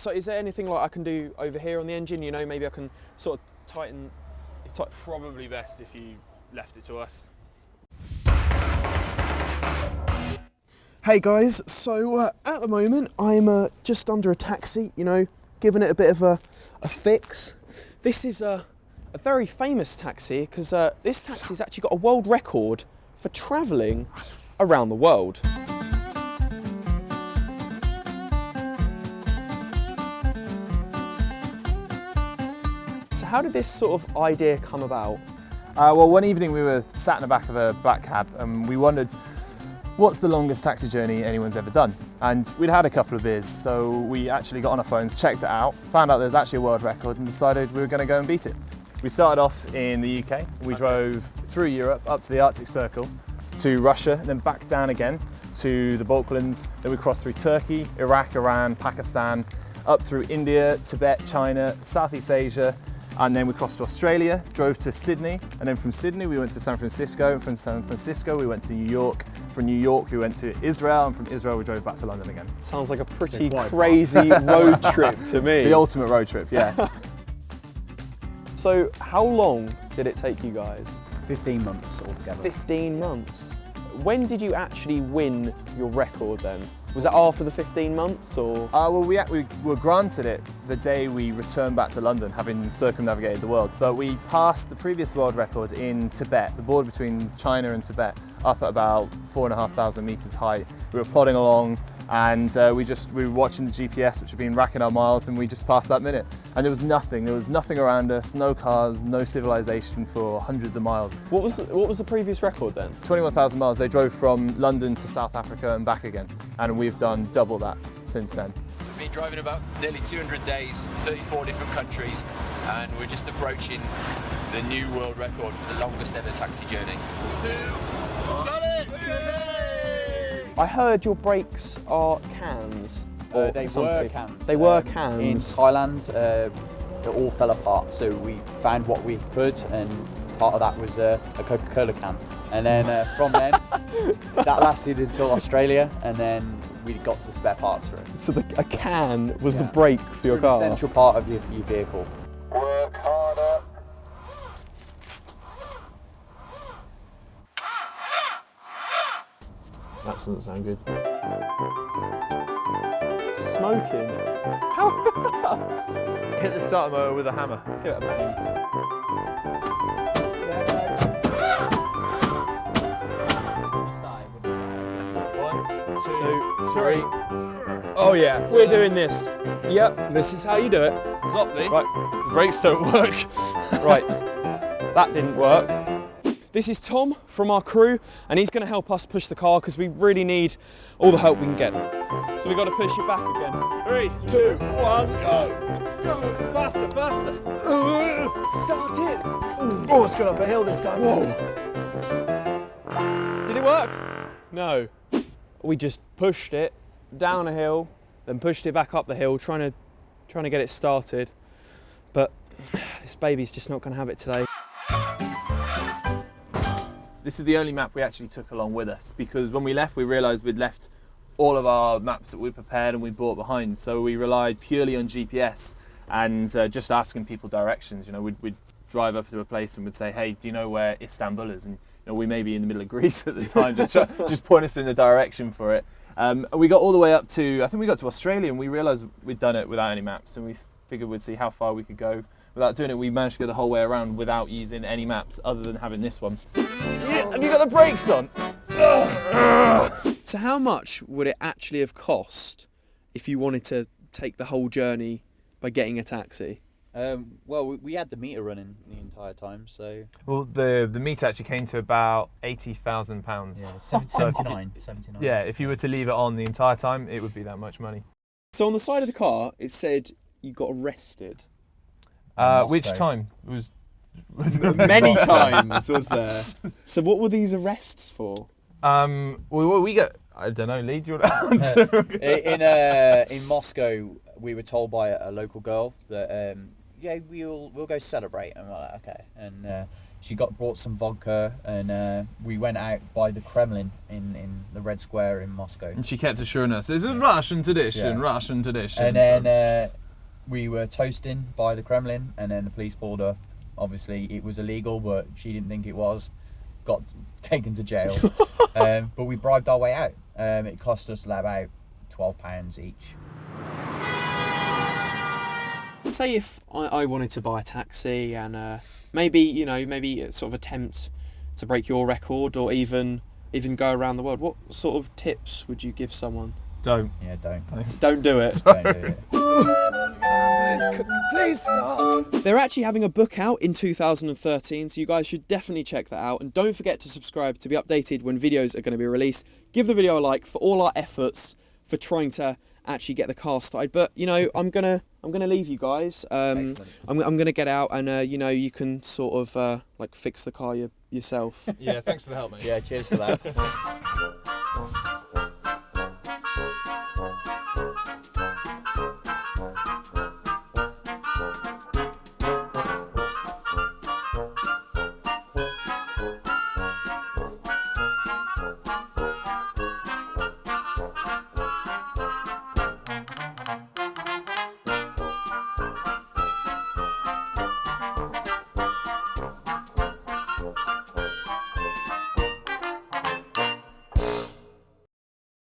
So is there anything like I can do over here on the engine? You know, maybe I can sort of tighten. It's probably best if you left it to us. Hey guys, so at the moment I'm just under a taxi, you know, giving it a bit of a fix. This is a very famous taxi because this taxi's actually got a world record for travelling around the world. So how did this sort of idea come about? Well, one evening we were sat in the back of a black cab and we wondered, what's the longest taxi journey anyone's ever done? And we'd had a couple of beers, so we actually got on our phones, checked it out, found out there's actually a world record and decided we were going to go and beat it. We started off in the UK, we drove through Europe up to the Arctic Circle, to Russia, and then back down again to the Balkans. Then we crossed through Turkey, Iraq, Iran, Pakistan, up through India, Tibet, China, Southeast Asia, and then we crossed to Australia, drove to Sydney, and then from Sydney we went to San Francisco, and from San Francisco we went to New York, from New York we went to Israel, and from Israel we drove back to London again. Sounds like a pretty crazy road trip to me. The ultimate road trip, yeah. So how long did it take you guys? 15 months altogether. 15 months. When did you actually win your record then? Was it after the 15 months or? Well, we were granted it the day we returned back to London, having circumnavigated the world. But we passed the previous world record in Tibet, the border between China and Tibet, up at about 4,500 meters high. We were plodding along and we were watching the GPS, which had been racking our miles, and we just passed that minute. And there was nothing around us, no cars, no civilization for hundreds of miles. What was the previous record then? 21,000 miles. They drove from London to South Africa and back again. And we've done double that since then. We've been driving about nearly 200 days, 34 different countries, and we're just approaching the new world record for the longest ever taxi journey. Done it! I heard your brakes are cans. Or They something. were cans. They were In cans. Thailand, it all fell apart, so we found what we could, and part of that was a Coca-Cola can. And then from then, that lasted until Australia, and then we got to spare parts for it. So a can was the brake for your car? An essential part of your vehicle. Work harder. That doesn't sound good. Smoking? How? Hit the starter motor with a hammer. Give it a bang. One, two, three. Oh yeah, we're doing this. Yep, this is how you do it. Stop, Lee. Right, The brakes don't work. right. That didn't work. This is Tom from our crew, and he's going to help us push the car because we really need all the help we can get. So we've got to push it back again. 3, 2, 1, go! Go! It's faster, faster! Start it. Oh, it's gone up a hill this time. Whoa. Did it work? No. We just pushed it down a hill, then pushed it back up the hill, trying to get it started. But this baby's just not going to have it today. This is the only map we actually took along with us, because when we left we realised we'd left all of our maps that we'd prepared and we brought behind, so we relied purely on GPS and just asking people directions. You know, we'd drive up to a place and we'd say, hey, do you know where Istanbul is? And you know, we may be in the middle of Greece at the time, just point us in the direction for it. We got all the way up to, I think we got to Australia, and we realised we'd done it without any maps, and we figured we'd see how far we could go without doing it. We managed to go the whole way around without using any maps other than having this one. Yeah, have you got the brakes on? So how much would it actually have cost if you wanted to take the whole journey by getting a taxi? Well, we had the meter running the entire time, so... Well, the meter actually came to about £80,000. Yeah, 79. Yeah, if you were to leave it on the entire time, it would be that much money. So on the side of the car, it said you got arrested. Which time? It was Many times was there. So what were these arrests for? we got, I don't know, Lee, do you want to answer? In Moscow, we were told by a local girl that we'll go celebrate, and we're like, okay. And she brought some vodka, and we went out by the Kremlin in the Red Square in Moscow. And she kept assuring us, this is Russian tradition, Yeah. Russian tradition. And then we were toasting by the Kremlin, and then the police pulled her. Obviously, it was illegal, but she didn't think it was. Got taken to jail. But we bribed our way out. It cost us about £12 each. Say if I wanted to buy a taxi and maybe sort of attempt to break your record, or even go around the world, what sort of tips would you give someone? Don't. Yeah, don't. Don't do it. Don't do it. Please stop. They're actually having a book out in 2013, so you guys should definitely check that out. And don't forget to subscribe to be updated when videos are going to be released. Give the video a like for all our efforts for trying to actually get the car started. But I'm gonna leave you guys. I'm gonna get out, and you can sort of fix the car yourself. Yeah, thanks for the help, mate. Yeah, cheers for that.